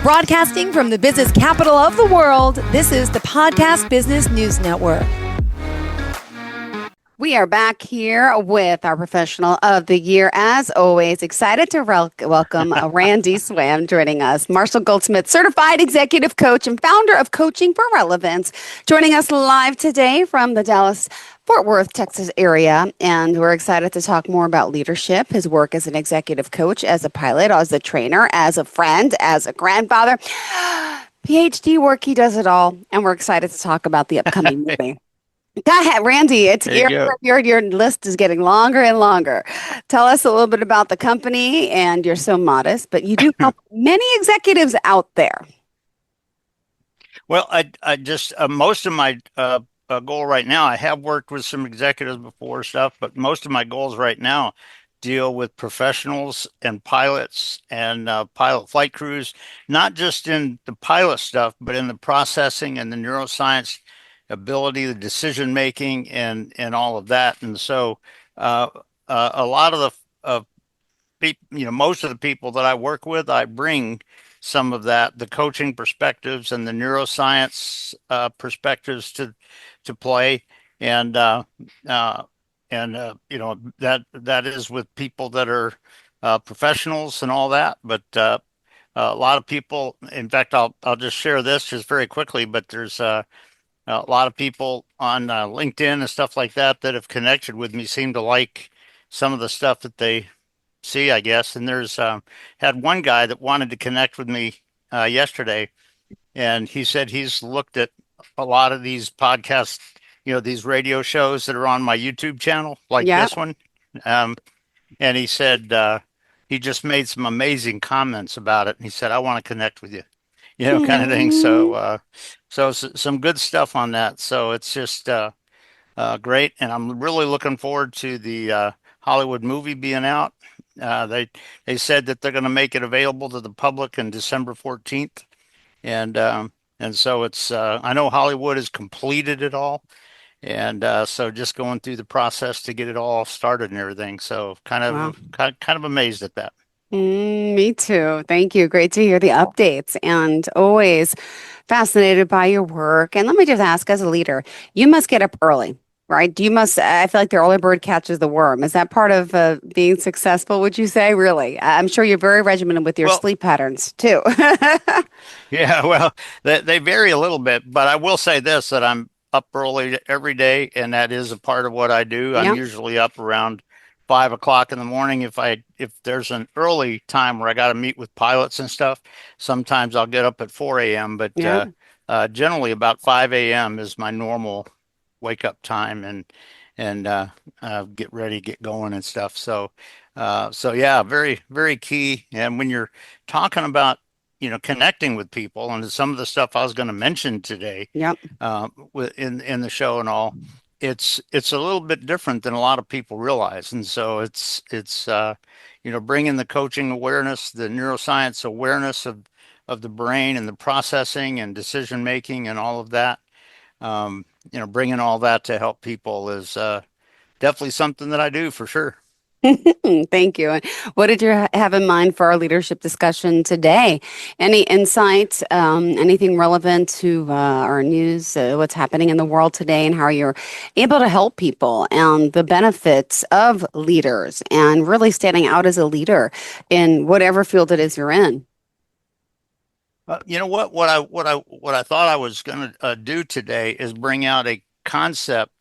Broadcasting from the business capital of the world, this is the Podcast Business News Network. We are back here with our professional of the year. As always, excited to welcome Randy Swaim joining us. Marshall Goldsmith, certified executive coach and founder of Coaching for Relevance, joining us live today from the Dallas-Fort Worth, Texas area. And we're excited to talk more about leadership, his work as an executive coach, as a pilot, as a trainer, as a friend, as a grandfather. PhD work, he does it all. And we're excited to talk about the upcoming movie. Go ahead, Randy. It's your list is getting longer and longer. Tell us a little bit about the company, and you're so modest, but you do help many executives out there. Well, I just most of my goal right now. I have worked with some executives before stuff, but most of my goals right now deal with professionals and pilots and pilot flight crews, not just in the pilot stuff, but in the processing and the neuroscience ability, the decision making, and all of that. And so a lot of the people, most of the people that I work with, I bring some of that, the coaching perspectives and the neuroscience perspectives to play. And that is with people that are professionals and all that. But a lot of people, in fact, I'll just share this just very quickly, but there's a lot of people on LinkedIn and stuff like that that have connected with me seem to like some of the stuff that they see, I guess. And there's had one guy that wanted to connect with me yesterday, and he said he's looked at a lot of these podcasts, these radio shows that are on my YouTube channel, like this one. And he said he just made some amazing comments about it. And he said, I want to connect with you. Kind of thing. So some good stuff on that. So it's just great. And I'm really looking forward to the Hollywood movie being out. They said that they're going to make it available to the public on December 14th. And so it's, I know Hollywood has completed it all. And so just going through the process to get it all started and everything. So kind of amazed at that. Me too. Thank you. Great to hear the updates, and always fascinated by your work. And let me just ask, as a leader, you must get up early, right? I feel like the early bird catches the worm. Is that part of being successful, would you say? Really? I'm sure you're very regimented with your sleep patterns too. Yeah, well, they vary a little bit, but I will say this, that I'm up early every day, and that is a part of what I do. I'm usually up around 5 o'clock in the morning. If there's an early time where I got to meet with pilots and stuff, sometimes I'll get up at 4 a.m. But generally about 5 a.m. is my normal wake up time and get ready, get going and stuff. So yeah, very, very key. And when you're talking about connecting with people, and some of the stuff I was going to mention today, in the show and all, it's a little bit different than a lot of people realize. And so it's bringing the coaching awareness, the neuroscience awareness of the brain and the processing and decision making and all of that. Bringing all that to help people is definitely something that I do for sure. Thank you. And what did you have in mind for our leadership discussion today? Any insights, anything relevant to our news, what's happening in the world today, and how you're able to help people, and the benefits of leaders, and really standing out as a leader in whatever field it is you're in? You know what I thought I was going to do today is bring out a concept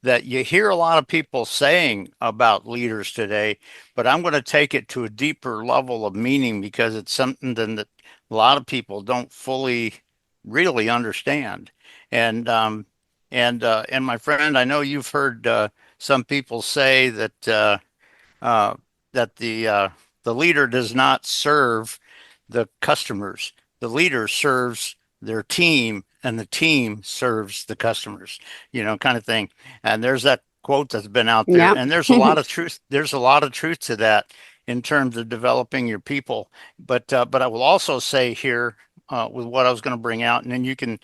that you hear a lot of people saying about leaders today, but I'm going to take it to a deeper level of meaning, because it's something that a lot of people don't fully really understand. And my friend, I know you've heard some people say that the leader does not serve the customers. The leader serves their team, and the team serves the customers, kind of thing. And there's that quote that's been out there, and there's a lot of truth. There's a lot of truth to that in terms of developing your people. But I will also say here with what I was going to bring out, and then you can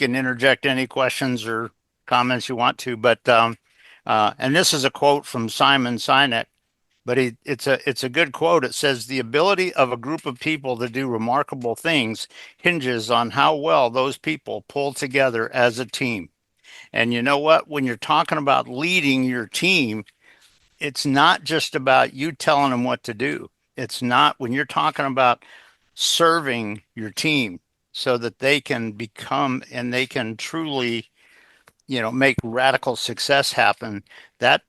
interject any questions or comments you want to. But and this is a quote from Simon Sinek. but it's a good quote. It says the ability of a group of people to do remarkable things hinges on how well those people pull together as a team. And you know what? When you're talking about leading your team, it's not just about you telling them what to do. It's not when you're talking about serving your team so that they can become and they can truly, make radical success happen. That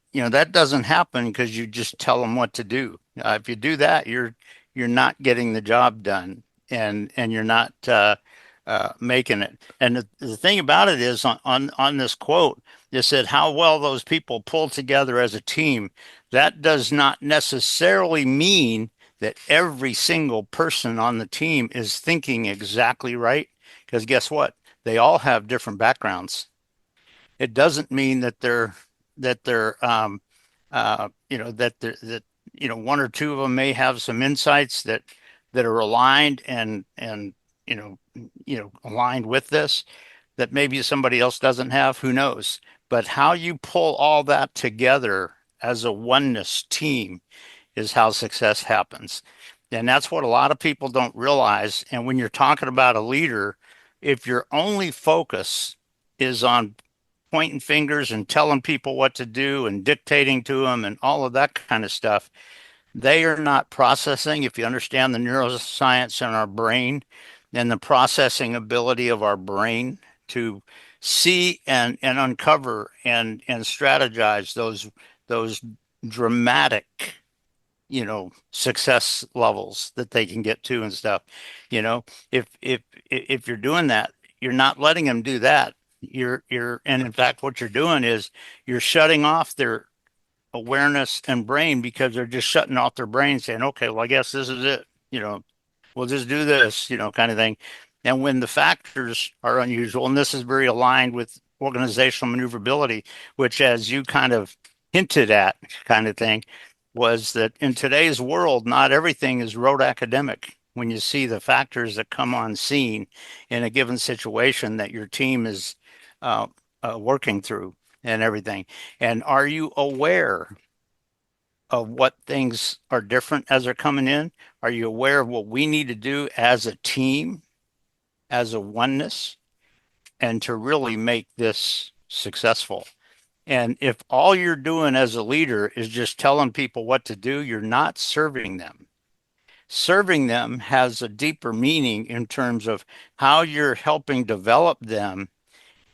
doesn't happen because you just tell them what to do. If you do that, you're not getting the job done, and you're not making it. And the thing about it is, on this quote, it said how well those people pull together as a team. That does not necessarily mean that every single person on the team is thinking exactly right. Because guess what? They all have different backgrounds. It doesn't mean that one or two of them may have some insights that are aligned and aligned with this that maybe somebody else doesn't have. Who knows? But how you pull all that together as a oneness team is how success happens. And that's what a lot of people don't realize. And when you're talking about a leader, if your only focus is on pointing fingers and telling people what to do and dictating to them and all of that kind of stuff, they are not processing. If you understand the neuroscience in our brain and the processing ability of our brain to see and uncover and strategize those dramatic, success levels that they can get to and stuff. You know, if you're doing that, you're not letting them do that. And in fact, what you're doing is you're shutting off their awareness and brain because they're just shutting off their brain saying, okay, well, I guess this is it. We'll just do this, kind of thing. And when the factors are unusual, and this is very aligned with organizational maneuverability, which, as you kind of hinted at, kind of thing, was that in today's world, not everything is rote academic. When you see the factors that come on scene in a given situation that your team is working through and everything. And are you aware of what things are different as they're coming in? Are you aware of what we need to do as a team, as a oneness, and to really make this successful? And if all you're doing as a leader is just telling people what to do, you're not serving them. Serving them has a deeper meaning in terms of how you're helping develop them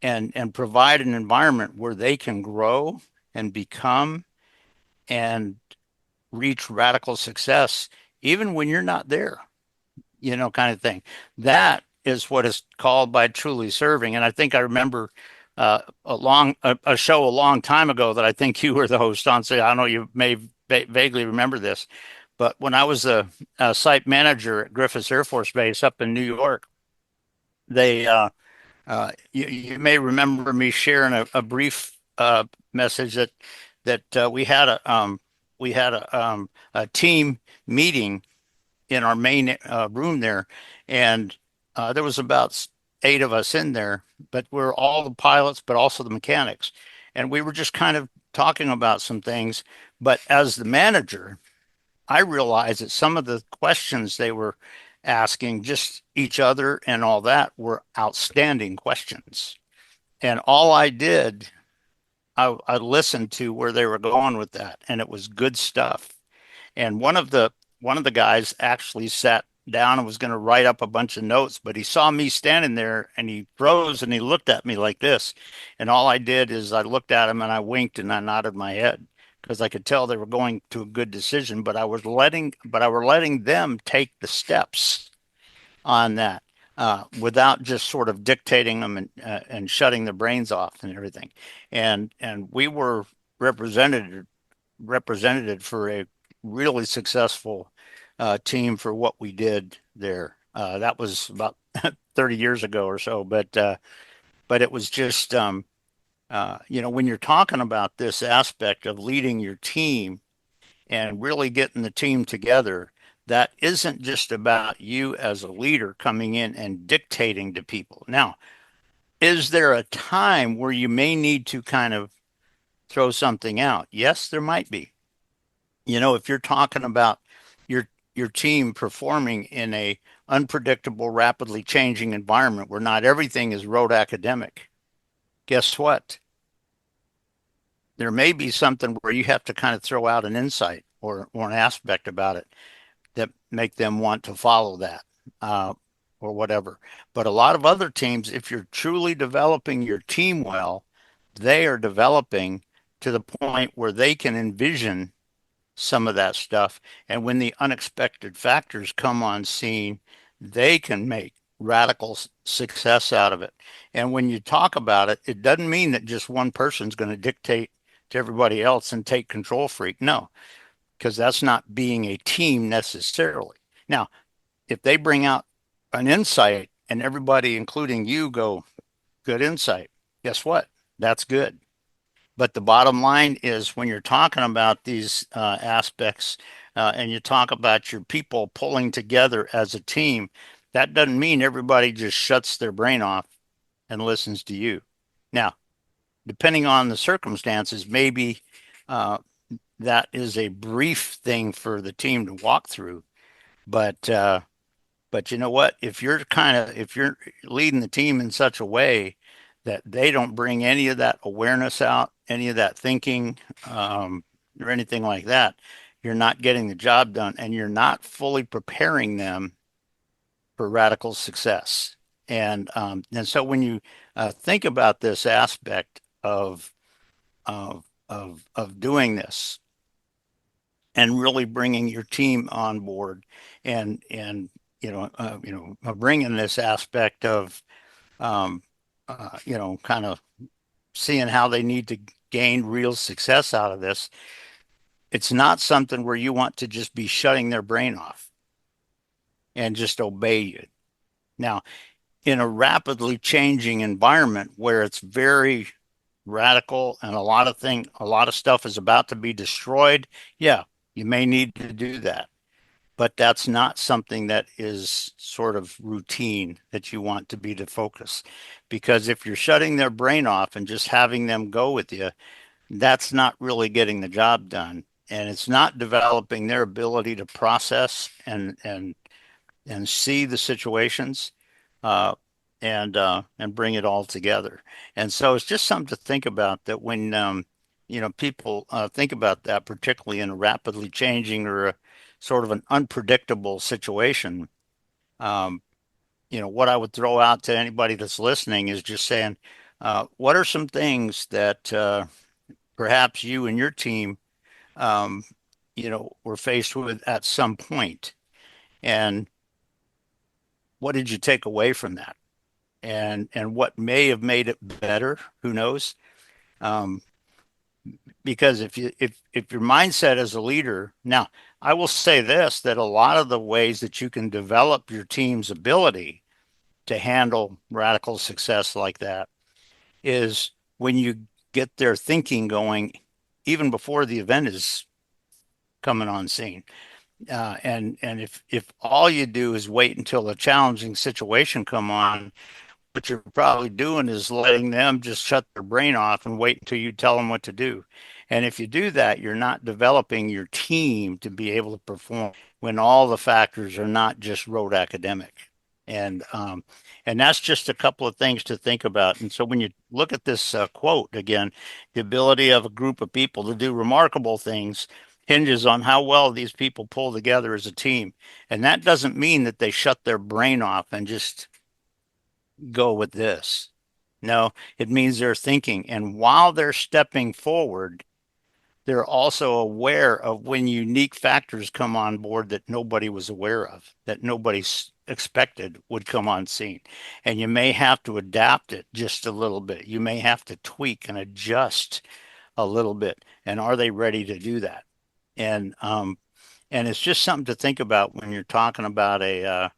and provide an environment where they can grow and become and reach radical success, even when you're not there, kind of thing. That is what is called by truly serving. And I think I remember a show a long time ago that I think you were the host on. So I don't know, you may vaguely remember this, but when I was a site manager at Griffiths Air Force Base up in New York, they you may remember me sharing a brief message that we had a team meeting in our main room there, and there was about 8 of us in there, but we're all the pilots, but also the mechanics, and we were just kind of talking about some things. But as the manager, I realized that some of the questions they were asking just each other and all that were outstanding questions. And all I did, I listened to where they were going with that, and it was good stuff. And one of the guys actually sat down and was going to write up a bunch of notes, but he saw me standing there and he froze and he looked at me like this. And all I did is I looked at him and I winked and I nodded my head because I could tell they were going to a good decision, but I were letting them take the steps on that without just sort of dictating them and shutting their brains off and everything. And we were represented for a really successful team for what we did there. That was about 30 years ago or so, but it was just when you're talking about this aspect of leading your team and really getting the team together, that isn't just about you as a leader coming in and dictating to people. Now, is there a time where you may need to kind of throw something out? Yes, there might be. if you're talking about your team performing in a unpredictable, rapidly changing environment where not everything is rote academic, guess what? There may be something where you have to kind of throw out an insight or an aspect about it that make them want to follow that, uh, or whatever. But a lot of other teams, if you're truly developing your team well, they are developing to the point where they can envision some of that stuff. And when the unexpected factors come on scene, they can make radical success out of it. And when you talk about it, it doesn't mean that just one person's going to dictate to everybody else and take control freak. No, because that's not being a team necessarily. Now, if they bring out an insight and everybody, including you, go, good insight, guess what? That's good. But the bottom line is when you're talking about these aspects and you talk about your people pulling together as a team, that doesn't mean everybody just shuts their brain off and listens to you. Now, depending on the circumstances, maybe uh, that is a brief thing for the team to walk through. But you know what? If you're leading the team in such a way that they don't bring any of that awareness out, any of that thinking, or anything like that, you're not getting the job done, and you're not fully preparing them for radical success. And so when you think about this aspect of doing this and really bringing your team on board and bringing this aspect of kind of seeing how they need to gain real success out of this. It's not something where you want to just be shutting their brain off and just obey you. Now, in a rapidly changing environment where it's very radical and a lot of stuff is about to be destroyed, yeah, you may need to do that. But that's not something that is sort of routine that you want to be the focus. Because if you're shutting their brain off and just having them go with you, that's not really getting the job done. And it's not developing their ability to process and see the situations uh, and bring it all together. And so it's just something to think about that when people think about that, particularly in a rapidly changing or a sort of an unpredictable situation. Um, what I would throw out to anybody that's listening is just saying, what are some things that perhaps you and your team, um, were faced with at some point, and what did you take away from that? And what may have made it better, who knows? Um, because if your mindset as a leader, now I will say this, that a lot of the ways that you can develop your team's ability to handle radical success like that is when you get their thinking going even before the event is coming on scene. And if all you do is wait until a challenging situation come on, what you're probably doing is letting them just shut their brain off and wait until you tell them what to do. And if you do that, you're not developing your team to be able to perform when all the factors are not just rote academic. And and that's just a couple of things to think about. And so when you look at this quote again, the ability of a group of people to do remarkable things hinges on how well these people pull together as a team. And that doesn't mean that they shut their brain off and just go with this. No, it means they're thinking. And while they're stepping forward, they're also aware of when unique factors come on board that nobody was aware of, that nobody expected would come on scene. And you may have to adapt it just a little bit. You may have to tweak and adjust a little bit. And are they ready to do that? And it's just something to think about when you're talking about a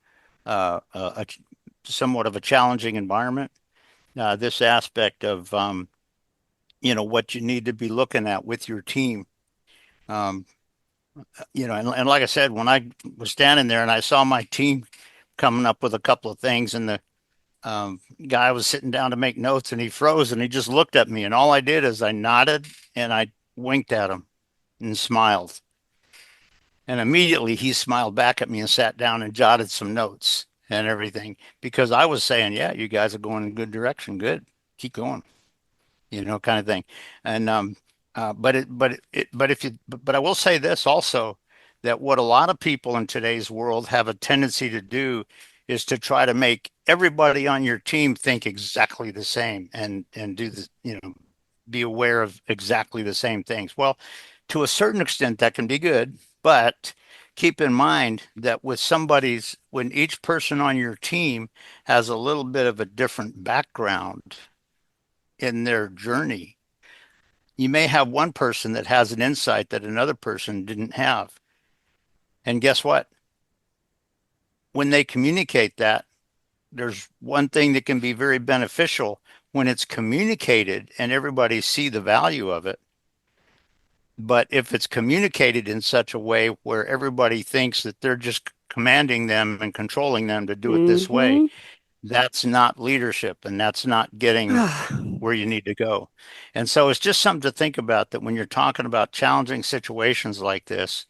somewhat of a challenging environment. This aspect of what you need to be looking at with your team. Um, and like I said, when I was standing there and I saw my team coming up with a couple of things, and the guy was sitting down to make notes, and he froze and he just looked at me, and all I did is I nodded and I winked at him and smiled. And immediately he smiled back at me and sat down and jotted some notes and everything because I was saying, yeah, you guys are going in a good direction. Good. Keep going, kind of thing. And but if you but I will say this also, that what a lot of people in today's world have a tendency to do is to try to make everybody on your team think exactly the same and do the, be aware of exactly the same things. Well, to a certain extent that can be good, but keep in mind that when each person on your team has a little bit of a different background in their journey, you may have one person that has an insight that another person didn't have. And guess what? When they communicate that, there's one thing that can be very beneficial when it's communicated and everybody see the value of it. But if it's communicated in such a way where everybody thinks that they're just commanding them and controlling them to do it this way, Mm-hmm. that's not leadership and that's not getting where you need to go. And so it's just something to think about, that when you're talking about challenging situations like this,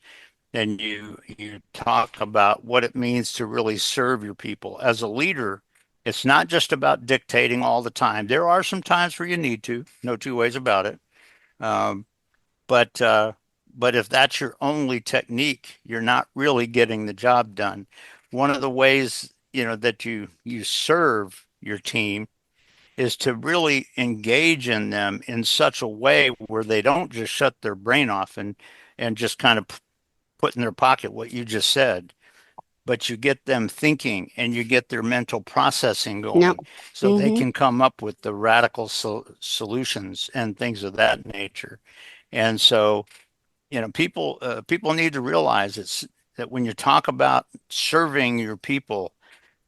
and you talk about what it means to really serve your people as a leader, it's not just about dictating all the time. There are some times where you need to, no two ways about it. Um, but uh, but if that's your only technique, you're not really getting the job done. One of the ways, that you serve your team is to really engage in them in such a way where they don't just shut their brain off and just kind of put in their pocket what you just said, but you get them thinking and you get their mental processing Yep. going so they Mm-hmm. can come up with the radical solutions and things of that nature. And so, people need to realize that when you talk about serving your people,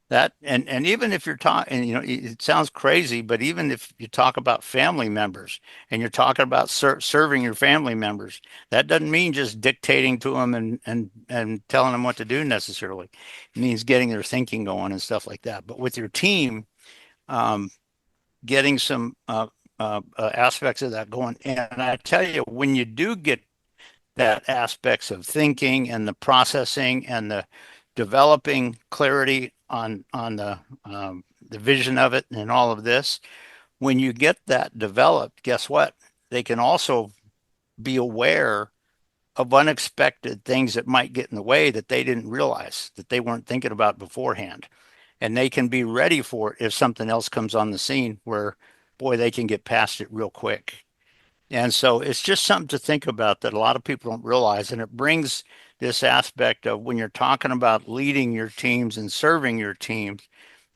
that and even if you're talking, it sounds crazy, but even if you talk about family members and you're talking about serving your family members, that doesn't mean just dictating to them and telling them what to do necessarily. It means getting their thinking going and stuff like that. But with your team, um, getting some aspects of that going. And I tell you, when you do get that aspects of thinking and the processing and the developing clarity on the vision of it and all of this, when you get that developed, guess what? They can also be aware of unexpected things that might get in the way that they didn't realize, that they weren't thinking about beforehand. And they can be ready for it if something else comes on the scene where, boy, they can get past it real quick. And so it's just something to think about that a lot of people don't realize. And it brings this aspect of, when you're talking about leading your teams and serving your teams,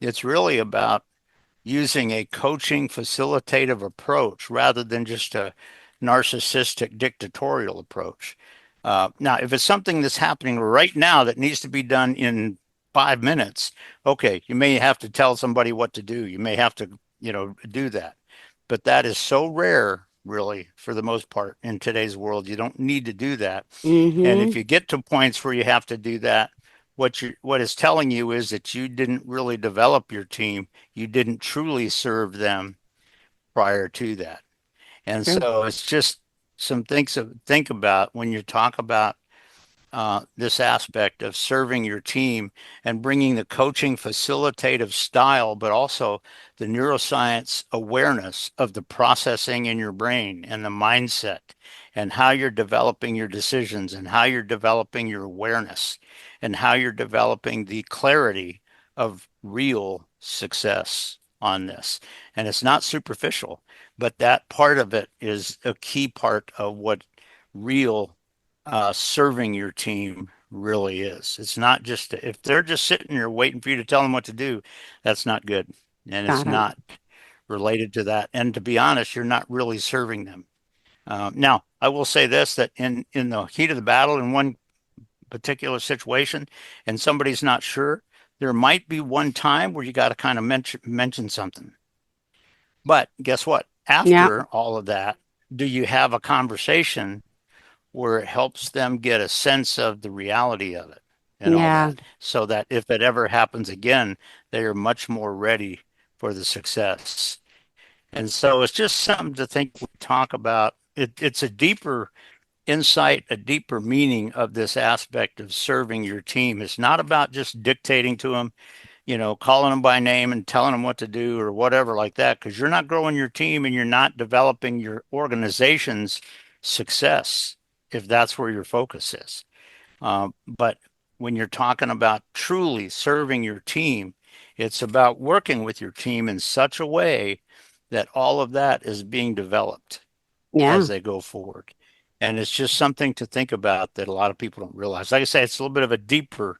it's really about using a coaching facilitative approach rather than just a narcissistic dictatorial approach. Now, if it's something that's happening right now that needs to be done in 5 minutes, okay, you may have to tell somebody what to do. You may have to, do that. But that is so rare, really, for the most part in today's world. You don't need to do that. And Mm-hmm. if you get to points where you have to do that, what it's telling you is that you didn't really develop your team. You didn't truly serve them prior to that. And True. so it's just some things to think about when you talk about this aspect of serving your team and bringing the coaching facilitative style, but also the neuroscience awareness of the processing in your brain and the mindset and how you're developing your decisions and how you're developing your awareness and how you're developing the clarity of real success on this. And it's not superficial, but that part of it is a key part of what real serving your team really is. It's not just, if they're just sitting there waiting for you to tell them what to do, that's not good. And it's Got it. not related to that. And to be honest, you're not really serving them. Now, I will say this, that in the heat of the battle, in one particular situation, and somebody's not sure, there might be one time where you got to kind of mention something. But guess what? Yeah. After all of that, do you have a conversation where it helps them get a sense of the reality of it and all Yeah. that, so that if it ever happens again, they are much more ready for the success. And so it's just something to think, we talk about. It's a deeper insight, a deeper meaning of this aspect of serving your team. It's not about just dictating to them, calling them by name and telling them what to do or whatever like that, because you're not growing your team and you're not developing your organization's success if that's where your focus is. But when you're talking about truly serving your team, it's about working with your team in such a way that all of that is being developed Yeah. as they go forward. And it's just something to think about that a lot of people don't realize. Like I say, it's a little bit of a deeper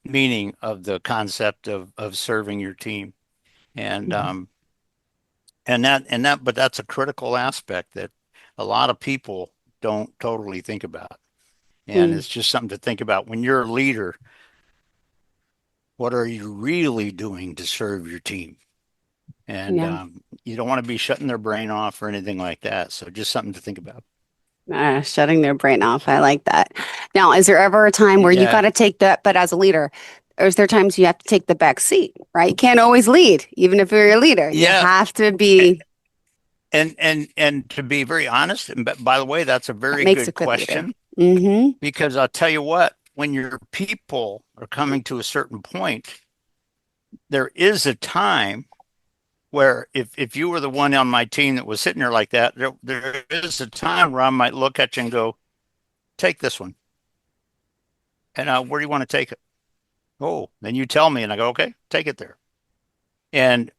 meaning of the concept of serving your team. And but that's a critical aspect that a lot of people don't totally think about. And Mm. it's just something to think about when you're a leader. What are you really doing to serve your team? And Yeah. you don't want to be shutting their brain off or anything like that. So just something to think about. Shutting their brain off. I like that. Now, is there ever a time where you got Yeah, to take that, but as a leader, or is there times you have to take the back seat, right? You can't always lead, even if you're a leader. You yeah. have to be, And to be very honest, and by the way, that's a that very makes a good good leader. question Mm-hmm. because I'll tell you what, when your people are coming to a certain point, there is a time where if you were the one on my team that was sitting there like that, there is a time where I might look at you and go, take this one. And where do you want to take it? Oh, then you tell me, and I go, okay, take it there. And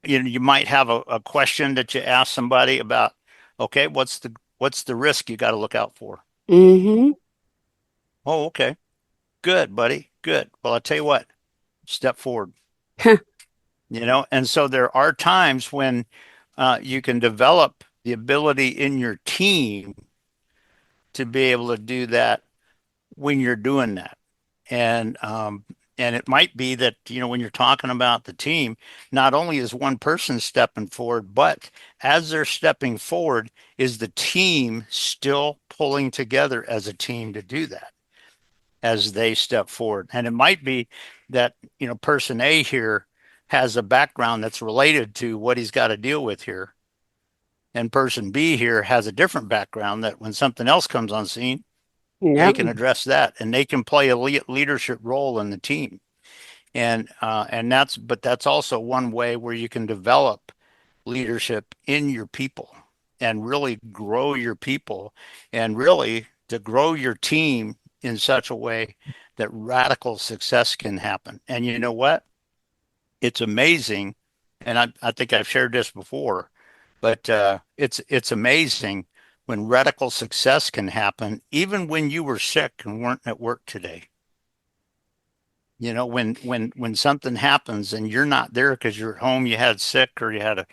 you might have a question that you ask somebody about, okay, what's the risk you got to look out for? Mm-hmm. Oh, okay. Good, buddy. Good. Well, I'll tell you what, step forward. And so there are times when you can develop the ability in your team to be able to do that when you're doing that. And it might be that, when you're talking about the team, not only is one person stepping forward, but as they're stepping forward, is the team still pulling together as a team to do that as they step forward. And it might be that, person A here has a background that's related to what he's got to deal with here. And person B here has a different background that when something else comes on scene, they Yep. can address that and they can play a leadership role in the team. But that's also one way where you can develop leadership in your people and really grow your people and really to grow your team in such a way that radical success can happen. And you know what? It's amazing. And I think I've shared this before, but it's amazing when radical success can happen, even when you were sick and weren't at work today. When something happens and you're not there because you're at home, you had sick or you had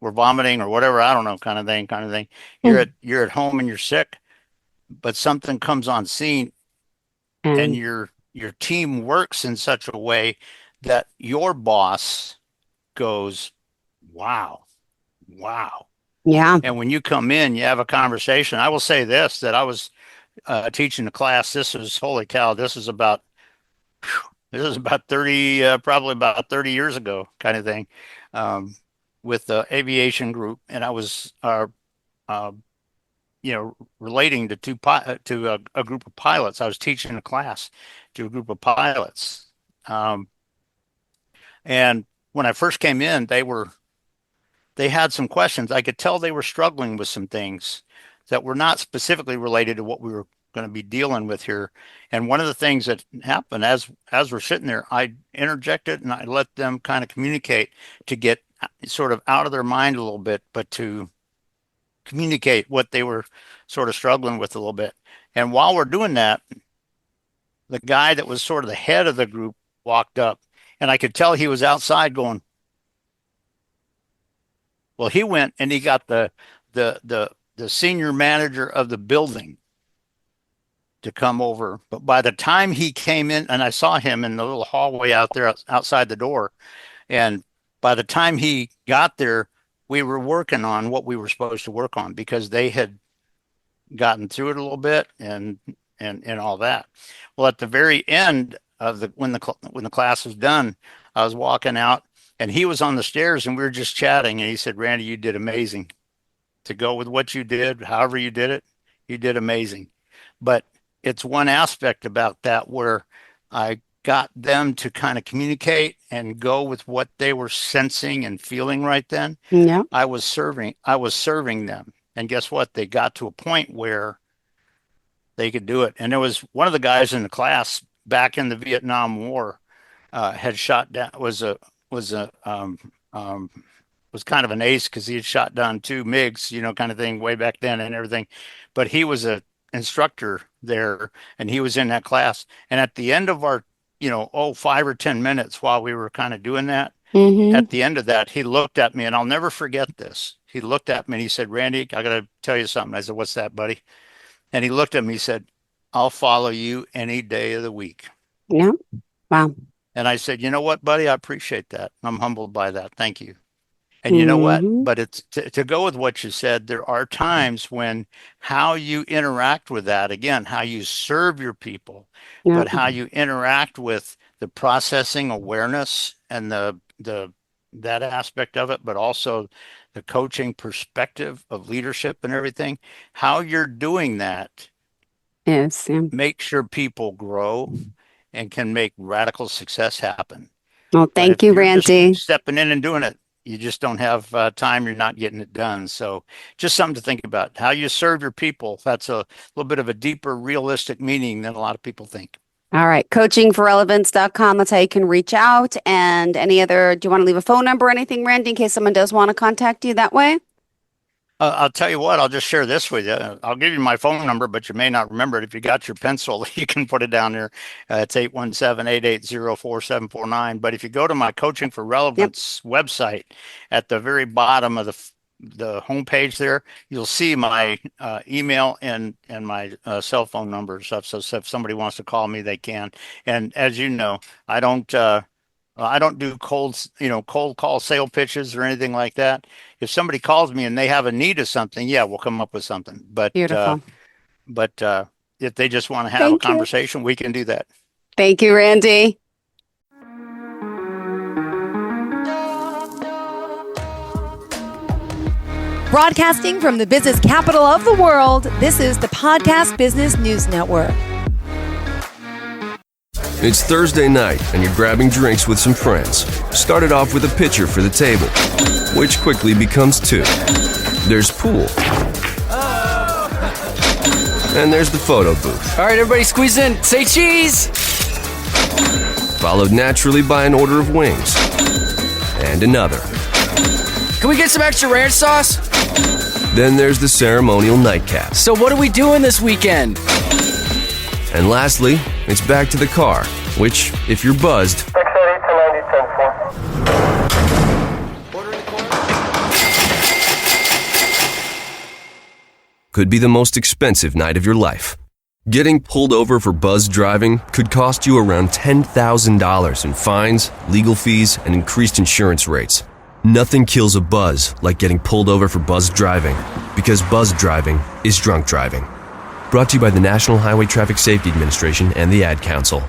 were vomiting or whatever, I don't know, kind of thing. You're at home and you're sick, but something comes on scene and And your team works in such a way that your boss goes, wow, wow. yeah. And when you come in, you have a conversation. I will say this, that I was teaching a class. This was, holy cow, this is about 30, probably about 30 years ago, kind of thing, with the aviation group. And I was, uh, relating to a group of pilots. I was teaching a class to a group of pilots. Um, and when I first came in, they had some questions. I could tell they were struggling with some things that were not specifically related to what we were going to be dealing with here. And one of the things that happened as we're sitting there, I interjected and I let them kind of communicate to get sort of out of their mind a little bit, but to communicate what they were sort of struggling with a little bit. And while we're doing that, the guy that was sort of the head of the group walked up, and I could tell he was outside going, well, he went and he got the senior manager of the building to come over. But by the time he came in, and I saw him in the little hallway out there outside the door, and by the time he got there, we were working on what we were supposed to work on because they had gotten through it a little bit and all that. Well, at the very end of when the class was done, I was walking out and he was on the stairs and we were just chatting and he said, "Randy, you did amazing to go with what you did, however you did it. You did amazing. But it's one aspect about that where I got them to kind of communicate and go with what they were sensing and feeling right then. Yeah. I was serving them. And guess what? They got to a point where they could do it. And there was one of the guys in the class back in the Vietnam War, had shot down, was kind of an ace because he had shot down 2 MiGs, kind of thing way back then and everything. But he was a instructor there, and he was in that class. And at the end of our, 5 or 10 minutes while we were kind of doing that, at the end of that, he looked at me, and I'll never forget this. He looked at me and he said, "Randy, I got to tell you something." I said, "What's that, buddy?" And he looked at me, he said, "I'll follow you any day of the week." Yeah. Wow. And I said, "You know what, buddy? I appreciate that. I'm humbled by that. Thank you." And you know what? But it's to go with what you said, there are times when how you interact with that, again, how you serve your people, but how you interact with the processing awareness and that aspect of it, but also the coaching perspective of leadership and everything, how you're doing that. Yes. Yeah. Make sure people grow and can make radical success happen. Well, thank you, Randy. Stepping in and doing it, you just don't have time. You're not getting it done. So just something to think about. How you serve your people. That's a little bit of a deeper, realistic meaning than a lot of people think. All right. Coachingforrelevance.com. That's how you can reach out. And do you want to leave a phone number or anything, Randy, in case someone does want to contact you that way? I'll tell you what, I'll just share this with you. I'll give you my phone number, but you may not remember it. If you got your pencil, you can put it down there. It's 817-880-4749. But if you go to my Coaching for Relevance website, at the very bottom of the homepage there, you'll see my email and my cell phone number and stuff. So if somebody wants to call me, they can. And as you know, I don't do cold call sale pitches or anything like that. If somebody calls me and they have a need of something, we'll come up with something. But beautiful. If they just want to have a conversation, we can do that. Thank you, Randy. Broadcasting from the business capital of the world, this is the Podcast Business News Network. It's Thursday night, and you're grabbing drinks with some friends. Started off with a pitcher for the table, which quickly becomes 2. There's pool. And there's the photo booth. All right, everybody squeeze in. Say cheese! Followed naturally by an order of wings. And another. Can we get some extra ranch sauce? Then there's the ceremonial nightcap. So what are we doing this weekend? And lastly, it's back to the car, which, if you're buzzed, could be the most expensive night of your life. Getting pulled over for buzz driving could cost you around $10,000 in fines, legal fees, and increased insurance rates. Nothing kills a buzz like getting pulled over for buzz driving, because buzz driving is drunk driving. Brought to you by the National Highway Traffic Safety Administration and the Ad Council.